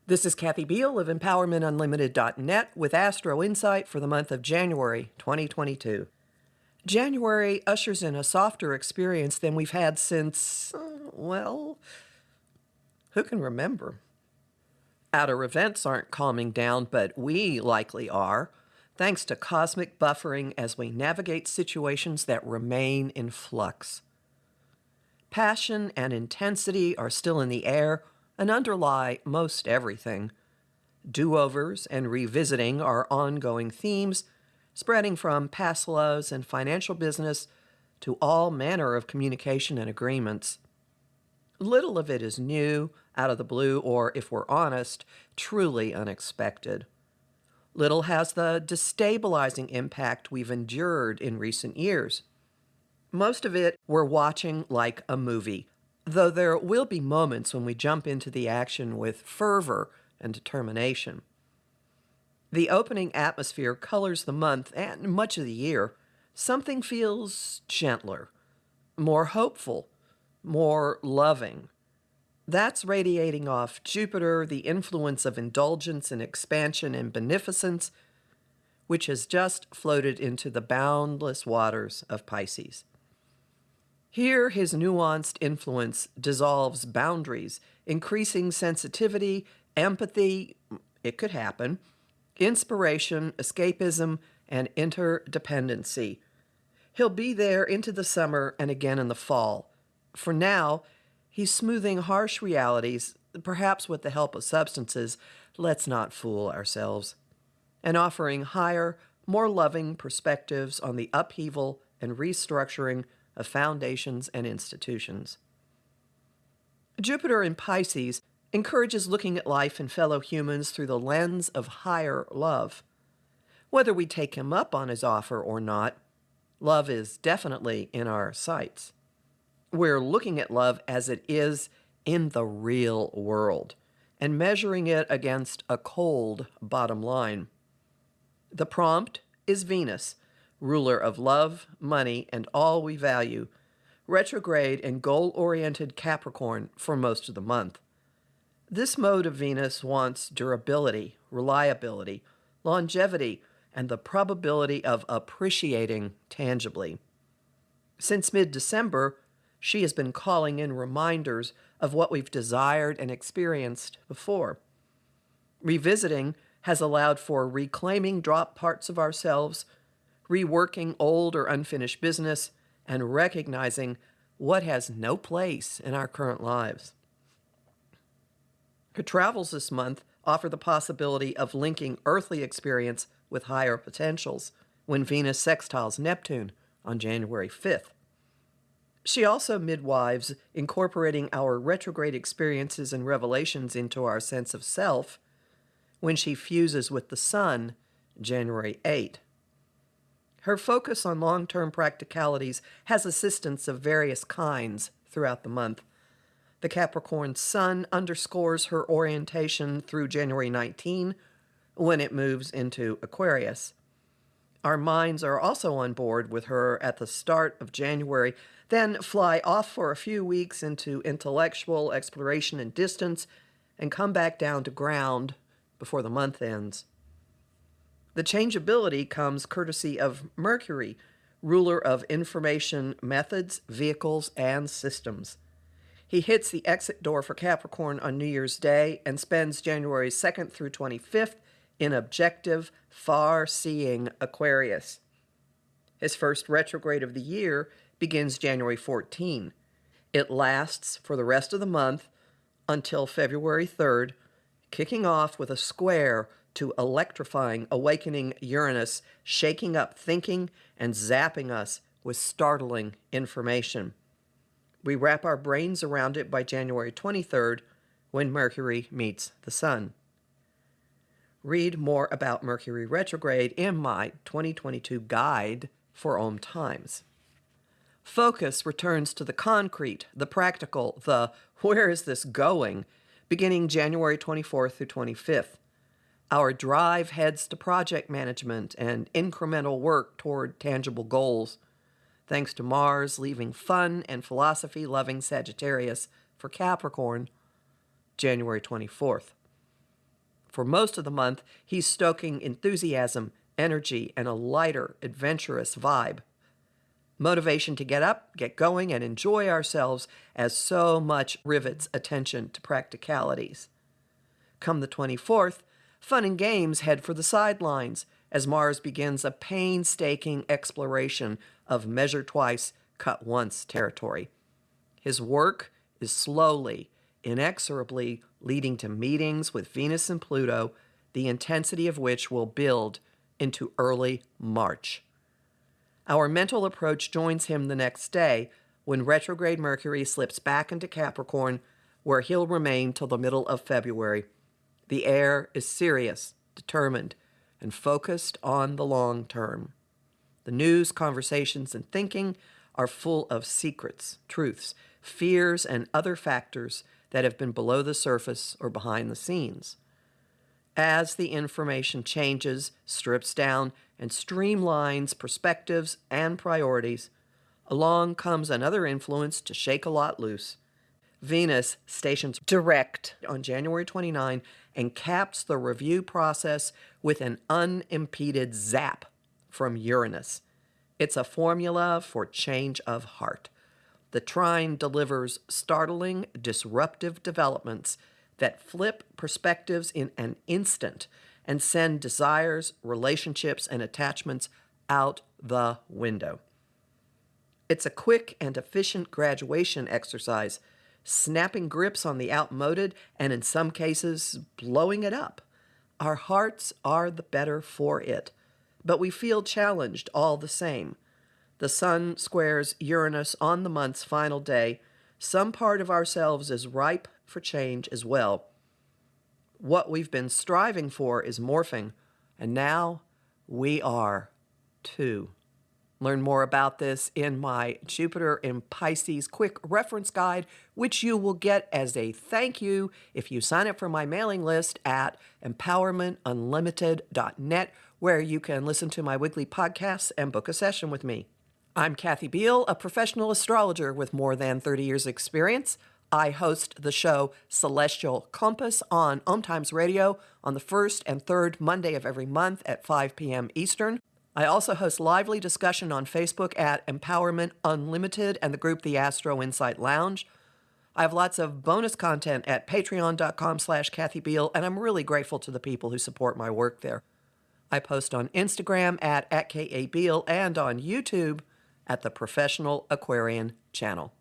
This is Kathy Biehl of EmpowermentUnlimited.net with Astro-Insight for the month of January 2022. January ushers in a softer experience than we've had since, who can remember? Outer events aren't calming down, but we likely are, thanks to cosmic buffering as we navigate situations that remain in flux. Passion and intensity are still in the air and underlie most everything. Do-overs and revisiting are ongoing themes, spreading from past loves and financial business to all manner of communication and agreements. Little of it is new, out of the blue, or, if we're honest, truly unexpected. Little has the destabilizing impact we've endured in recent years. Most of it we're watching like a movie, though there will be moments when we jump into the action with fervor and determination. The opening atmosphere colors the month and much of the year. Something feels gentler, more hopeful, more loving. That's radiating off Jupiter, the influence of indulgence and expansion and beneficence, which has just floated into the boundless waters of Pisces. Here, his nuanced influence dissolves boundaries, increasing sensitivity, empathy, it could happen, inspiration, escapism, and interdependency. He'll be there into the summer and again in the fall. For now, he's smoothing harsh realities, perhaps with the help of substances, let's not fool ourselves, and offering higher, more loving perspectives on the upheaval and restructuring of foundations and institutions. Jupiter in Pisces encourages looking at life and fellow humans through the lens of higher love. Whether we take him up on his offer or not, love is definitely in our sights. We're looking at love as it is in the real world and measuring it against a cold bottom line. The prompt is Venus, ruler of love, money, and all we value, retrograde and goal-oriented Capricorn for most of the month. This mode of Venus wants durability, reliability, longevity, and the probability of appreciating tangibly. Since mid-December, she has been calling in reminders of what we've desired and experienced before. Revisiting has allowed for reclaiming dropped parts of ourselves, reworking old or unfinished business, and recognizing what has no place in our current lives. Her travels this month offer the possibility of linking earthly experience with higher potentials when Venus sextiles Neptune on January 5th. She also midwives incorporating our retrograde experiences and revelations into our sense of self when she fuses with the Sun January 8. Her focus on long-term practicalities has assistance of various kinds throughout the month. The Capricorn Sun underscores her orientation through January 19, when it moves into Aquarius. Our minds are also on board with her at the start of January, then fly off for a few weeks into intellectual exploration and distance, and come back down to ground before the month ends. The changeability comes courtesy of Mercury, ruler of information methods, vehicles, and systems. He hits the exit door for Capricorn on New Year's Day and spends January 2nd through 25th in objective, far-seeing Aquarius. His first retrograde of the year begins January 14. It lasts for the rest of the month until February 3rd, kicking off with a square to electrifying, awakening Uranus, shaking up thinking and zapping us with startling information. We wrap our brains around it by January 23rd, when Mercury meets the Sun. Read more about Mercury retrograde in my 2022 guide for Om Times. Focus returns to the concrete, the practical, the where is this going, beginning January 24th through 25th. Our drive heads to project management and incremental work toward tangible goals, thanks to Mars leaving fun and philosophy-loving Sagittarius for Capricorn January 24th. For most of the month, he's stoking enthusiasm, energy, and a lighter, adventurous vibe. Motivation to get up, get going, and enjoy ourselves as so much rivets attention to practicalities. Come the 24th, fun and games head for the sidelines as Mars begins a painstaking exploration of measure twice, cut once territory. His work is slowly, inexorably leading to meetings with Venus and Pluto, the intensity of which will build into early March. Our mental approach joins him the next day when retrograde Mercury slips back into Capricorn, where he'll remain till the middle of February. The air is serious, determined, and focused on the long term. The news, conversations, and thinking are full of secrets, truths, fears, and other factors that have been below the surface or behind the scenes. As the information changes, strips down, and streamlines perspectives and priorities, along comes another influence to shake a lot loose. Venus stations direct on January 29 and caps the review process with an unimpeded zap from Uranus. It's a formula for change of heart. The trine delivers startling, disruptive developments that flip perspectives in an instant and send desires, relationships, and attachments out the window. It's a quick and efficient graduation exercise, snapping grips on the outmoded and, in some cases, blowing it up. Our hearts are the better for it, but we feel challenged all the same. The Sun squares Uranus on the month's final day. Some part of ourselves is ripe for change as well. What we've been striving for is morphing, and now we are too. Learn more about this in my Jupiter in Pisces quick reference guide, which you will get as a thank you if you sign up for my mailing list at empowermentunlimited.net, where you can listen to my weekly podcasts and book a session with me. I'm Kathy Biehl, a professional astrologer with more than 30 years' experience. I host the show Celestial Compass on Om Times Radio on the first and third Monday of every month at 5 p.m. Eastern. I also host lively discussion on Facebook at Empowerment Unlimited and the group The Astro-Insight Lounge. I have lots of bonus content at patreon.com/Kathy Biehl, and I'm really grateful to the people who support my work there. I post on Instagram at KA Biehl and on YouTube at the Professional Aquarian channel.